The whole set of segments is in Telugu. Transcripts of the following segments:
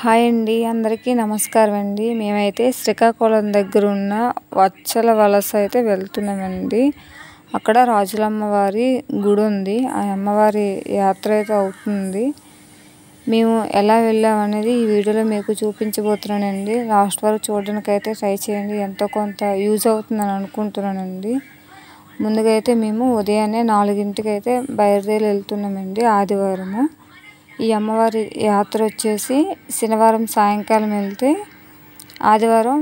హాయ్ అండి, అందరికీ నమస్కారం అండి. మేమైతే శ్రీకాకుళం దగ్గర ఉన్న వచ్చల వలస అయితే వెళ్తున్నామండి. అక్కడ రాజులమ్మవారి గుడి ఉంది. ఆ అమ్మవారి యాత్ర అయితే అవుతుంది. మేము ఎలా వెళ్ళామనేది ఈ వీడియోలో మీకు చూపించబోతున్నానండి. లాస్ట్ వరకు చూడడానికి అయితే ట్రై చేయండి. ఎంతో కొంత యూజ్ అవుతుందని అనుకుంటున్నానండి. ముందుగా అయితే మేము ఉదయాన్నే 4ంటికి అయితే బయలుదేరి వెళ్తున్నామండి. ఆదివారము. ఈ అమ్మవారి యాత్ర వచ్చేసి శనివారం సాయంకాలం వెళ్తే ఆదివారం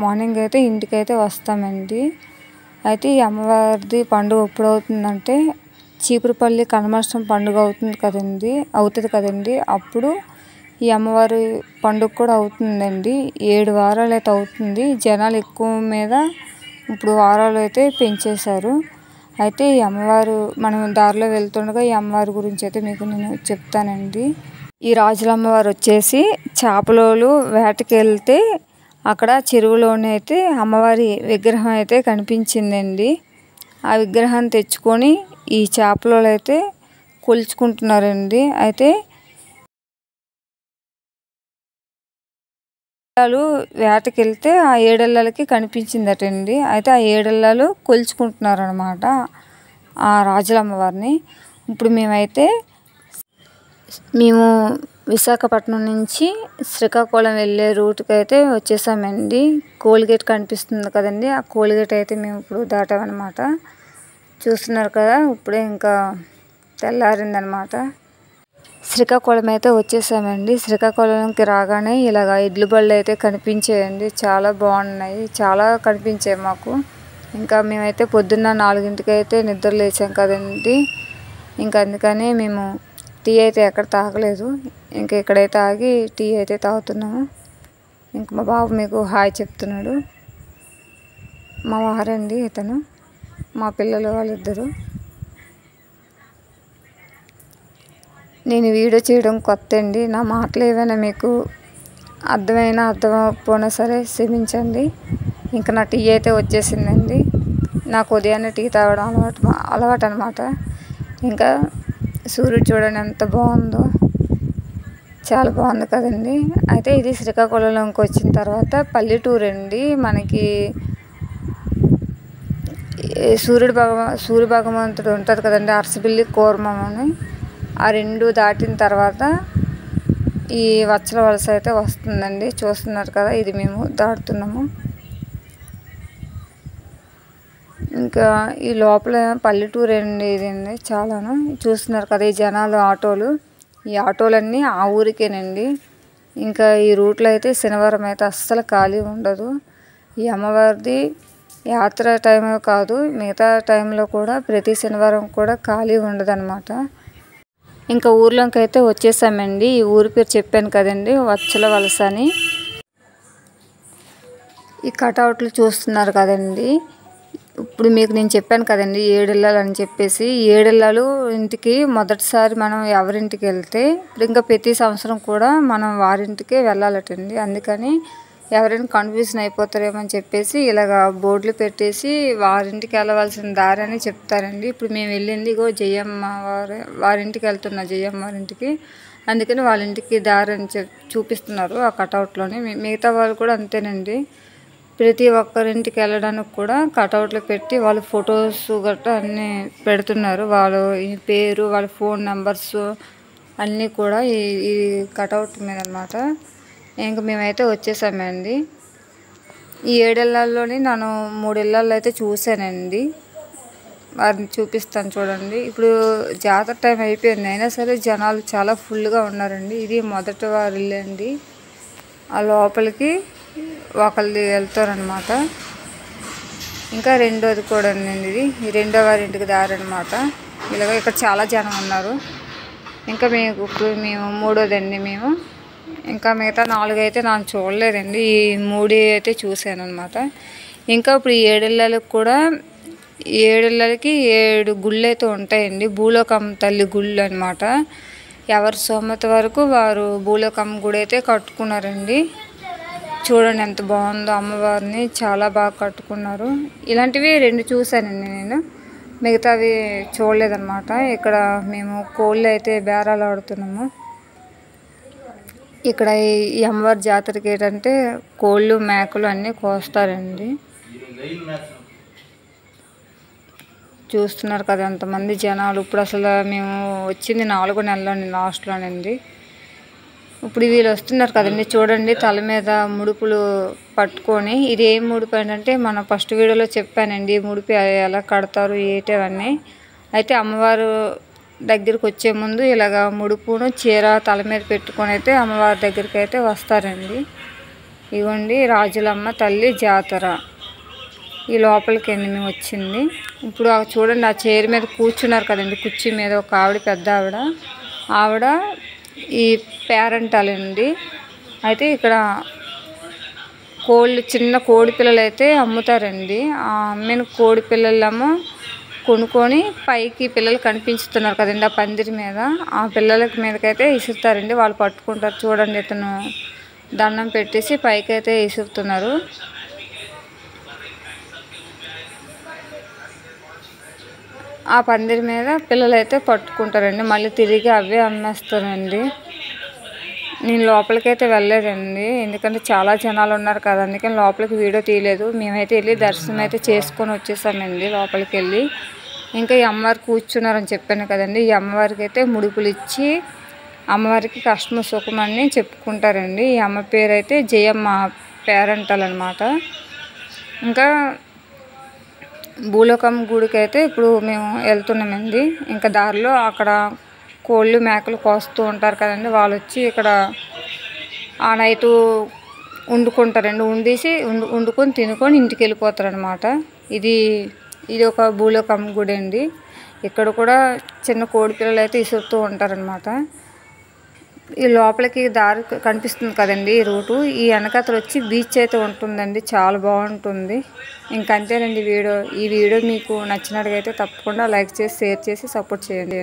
మార్నింగ్ అయితే ఇంటికైతే వస్తామండి. అయితే ఈ అమ్మవారిది పండుగ ఎప్పుడు అవుతుందంటే చీపురుపల్లి కనుమాష్టమి పండుగ అవుతుంది కదండి. అప్పుడు ఈ అమ్మవారి పండుగ కూడా అవుతుందండి. 7 వారాలు అయితే అవుతుంది. జనాలు ఎక్కువ మీద ఇప్పుడు వారాలు అయితే పెంచేశారు. అయితే ఈ అమ్మవారు మనం దారిలో వెళ్తుండగా ఈ అమ్మవారి గురించి అయితే మీకు నేను చెప్తానండి. ఈ రాజులమ్మవారు వచ్చేసి చేపలోలు వేటకి వెళ్తే అక్కడ చెరువులోనే అయితే అమ్మవారి విగ్రహం అయితే కనిపించిందండి. ఆ విగ్రహాన్ని తెచ్చుకొని ఈ చేపలోలు అయితే కొలుచుకుంటున్నారండి. అయితే వేటకి వెళ్తే ఆ 7 ఇళ్ళకి కనిపించిందటండి. అయితే ఆ 7 ఇళ్ళు కొలుచుకుంటున్నారు అనమాట ఆ రాజులమ్మవారిని. ఇప్పుడు మేము విశాఖపట్నం నుంచి శ్రీకాకుళం వెళ్ళే రూట్కి అయితే వచ్చేసామండి. కోల్గేట్ కనిపిస్తుంది కదండి. ఆ కోల్గేట్ అయితే మేము ఇప్పుడు దాటామన్నమాట. చూస్తున్నారు కదా, ఇప్పుడే ఇంకా తెల్లారిందనమాట. శ్రీకాకుళం అయితే వచ్చేసామండి. శ్రీకాకుళంకి రాగానే ఇలాగ ఇడ్లు బళ్ళు అయితే కనిపించాయండి. చాలా బాగున్నాయి, చాలా కనిపించాయి మాకు. ఇంకా మేమైతే పొద్దున్న 4ంటికి అయితే నిద్ర లేచాం కదండి. ఇంకా అందుకని మేము టీ అయితే ఎక్కడ తాగలేదు. ఇంకా ఇక్కడైతే ఆగి టీ అయితే తాగుతున్నాము. ఇంకా మా బాబు మీకు హాయ్ చెప్తున్నాడు. మా వారండి ఇతను, మా పిల్లలు వాళ్ళిద్దరు. నేను వీడియో చేయడం కొత్త అండి. నా మాటలు ఏమైనా మీకు అర్థమైపోయినా సరే క్షమించండి. ఇంకా నా టీ అయితే వచ్చేసిందండి. నాకు ఉదయాన్నే టీ తాగడం అలవాటు అనమాట. ఇంకా సూర్యుడు చూడండి ఎంత బాగుందో, చాలా బాగుంది కదండి. అయితే ఇది శ్రీకాకుళంకి వచ్చిన తర్వాత పల్లెటూరు అండి. మనకి సూర్య భగవంతుడు ఉంటుంది కదండి, అరసబిల్లి కూర్మం అని. ఆ 2 దాటిన తర్వాత ఈ వచ్చల వలస అయితే వస్తుందండి. చూస్తున్నారు కదా, ఇది మేము దాటుతున్నాము. ఇంకా ఈ లోపల పల్లెటూరు అండి ఇదండి. చాలాను చూస్తున్నారు కదా, ఈ జనాలు ఆటోలు, ఈ ఆటోలన్నీ ఆ ఊరికేనండి. ఇంకా ఈ రూట్లో అయితే శనివారం అయితే అస్సలు ఖాళీ ఉండదు. ఈ అమ్మవారిది యాత్ర టైమే కాదు, మిగతా టైంలో కూడా ప్రతి శనివారం కూడా ఖాళీ ఉండదన్నమాట. ఇంకా ఊర్లోకి అయితే వచ్చేసామండి. ఈ ఊరి పేరు చెప్పాను కదండి, వచ్చల వలస అని. ఈ కటౌట్లు చూస్తున్నారు కదండి. ఇప్పుడు మీకు నేను చెప్పాను కదండి 7 ఇళ్ళు అని చెప్పేసి. 7 ఇళ్ళు ఇంటికి మొదటిసారి మనం ఎవరింటికి వెళ్తే ఇంకా ప్రతి సంవత్సరం కూడా మనం వారింటికే వెళ్ళాలటండి. అందుకని ఎవరైనా కన్ఫ్యూజన్ అయిపోతారేమో అని చెప్పేసి ఇలాగ బోర్డులు పెట్టేసి వారింటికి వెళ్ళవలసిన దారి అని చెప్తారండి. ఇప్పుడు మేము వెళ్ళింది ఇగో జయమ్మ వారింటికి వెళ్తున్నా, జయమ్మ వారింటికి. అందుకని వాళ్ళ ఇంటికి దారి అని చూపిస్తున్నారు ఆ కటౌట్లోని. మిగతా వాళ్ళు కూడా అంతేనండి. ప్రతి ఒక్కరింటికి వెళ్ళడానికి కూడా కటౌట్లు పెట్టి వాళ్ళు ఫొటోస్ గట్రా అన్నీ పెడుతున్నారు. వాళ్ళ పేరు, వాళ్ళ ఫోన్ నెంబర్స్ అన్నీ కూడా ఈ కటౌట్ మీద అన్నమాట. ఇంకా మేమైతే వచ్చేసామండి. ఈ 7 ఇళ్ళల్లోని నేను 3 ఇళ్ళు అయితే చూశానండి. వారిని చూపిస్తాను చూడండి. ఇప్పుడు జాతర టైం అయిపోయింది, అయినా సరే జనాలు చాలా ఫుల్గా ఉన్నారండి. ఇది మొదటి వారి ఇల్లు అండి. ఆ లోపలికి ఒకళ్ళు వెళ్తారనమాట. ఇంకా రెండోది కూడా అండి, ఇది రెండో వారి ఇంటికి దారి అనమాట. ఇలాగ ఇక్కడ చాలా జనం ఉన్నారు. ఇంకా ఇప్పుడు మేము మూడోదండి మేము. ఇంకా మిగతా 4 అయితే నాకు చూడలేదండి. ఈ 3 అయితే చూశాను అనమాట. ఇంకా ఇప్పుడు ఈ 7 ఇళ్ళకి కూడా 7 ఇళ్ళకి 7 గుళ్ళు అయితే ఉంటాయండి. భూలోకమ్మ తల్లి గుళ్ళు అనమాట. ఎవరి సోమత వరకు వారు భూలోకమ్మ గుడి అయితే కట్టుకున్నారండి. చూడండి ఎంత బాగుందో, అమ్మవారిని చాలా బాగా కట్టుకున్నారు. ఇలాంటివి 2 చూశానండి నేను, మిగతావి చూడలేదన్నమాట. ఇక్కడ మేము కోళ్ళు అయితే బేరాలు ఆడుతున్నాము. ఇక్కడ ఈ అమ్మవారి జాతరకి ఏంటంటే కోళ్ళు మేకలు అన్నీ కోస్తారండి. చూస్తున్నారు కదా ఎంతమంది జనాలు. ఇప్పుడు అసలు మేము వచ్చింది 4వ నెలలోని లాస్ట్లోనండి. ఇప్పుడు వీళ్ళు వస్తున్నారు కదండి, చూడండి తల మీద ముడుపులు పట్టుకొని. ఇది ఏం ముడుపు ఏంటంటే మన ఫస్ట్ వీడియోలో చెప్పానండి, ముడుపు ఎలా కడతారు ఏటవన్నీ. అయితే అమ్మవారు దగ్గరికి వచ్చే ముందు ఇలాగ ముడుపును చీర తల మీద పెట్టుకొని అయితే అమ్మవారి దగ్గరికి అయితే వస్తారండి. ఇవ్వండి రాజులమ్మ తల్లి జాతర. ఈ లోపలికి మేము వచ్చింది. ఇప్పుడు చూడండి ఆ చైర్ మీద కూర్చున్నారు కదండి, కుర్చీ మీద ఒక ఆవిడ, పెద్ద ఆవిడ ఈ పేరెంటాలండి. అయితే ఇక్కడ కోళ్ళు, చిన్న కోడి పిల్లలు అయితే అమ్ముతారండి. ఆ అమ్మిన కోడి పిల్లలేమో కొనుక్కొని పైకి పిల్లలు కనిపించుతున్నారు కదండి ఆ పందిరి మీద, ఆ పిల్లలకి మీదకైతే ఇసురుతారండి. వాళ్ళు పట్టుకుంటారు. చూడండి ఇతను దండం పెట్టేసి పైకి అయితే ఇసురుతున్నారు. ఆ పందిరి మీద పిల్లలు అయితే పట్టుకుంటారండి, మళ్ళీ తిరిగి అవే అమ్మేస్తారండి. నేను లోపలికైతే వెళ్ళలేదండి, ఎందుకంటే చాలా జనాలు ఉన్నారు కదా, అందుకని లోపలికి వీడియో తీయలేదు. మేమైతే వెళ్ళి దర్శనం అయితే చేసుకొని వచ్చేసామండి లోపలికి వెళ్ళి. ఇంకా ఈ అమ్మవారు కూర్చున్నారని చెప్పాను కదండి, ఈ అమ్మవారికి అయితే ముడుపులు ఇచ్చి అమ్మవారికి కష్టము సుఖమని చెప్పుకుంటారండి. ఈ అమ్మ పేరు అయితే జయమ్మ పేరంటాలన్నమాట. ఇంకా భూలోకం గుడికి అయితే ఇప్పుడు మేము వెళ్తున్నామండి. ఇంకా దారిలో అక్కడ కోళ్ళు మేకలు కోస్తూ ఉంటారు కదండి, వాళ్ళు వచ్చి ఇక్కడ ఆ నైటు వండుకుంటారండి. వండుకొని తినుకొని ఇంటికి వెళ్ళిపోతారనమాట. ఇది ఒక భూలోకం గుడి అండి. ఇక్కడ కూడా చిన్న కోడి పిల్లలు అయితే ఇసురుతూ ఉంటారనమాట. ఈ లోపలికి దారి కనిపిస్తుంది కదండి ఈ రూటు. ఈ వెనకతలు వచ్చి బీచ్ అయితే ఉంటుందండి, చాలా బాగుంటుంది. ఇంకంతేనండి వీడియో. ఈ వీడియో మీకు నచ్చినట్టుగా అయితే తప్పకుండా లైక్ చేసి, షేర్ చేసి సపోర్ట్ చేయండి.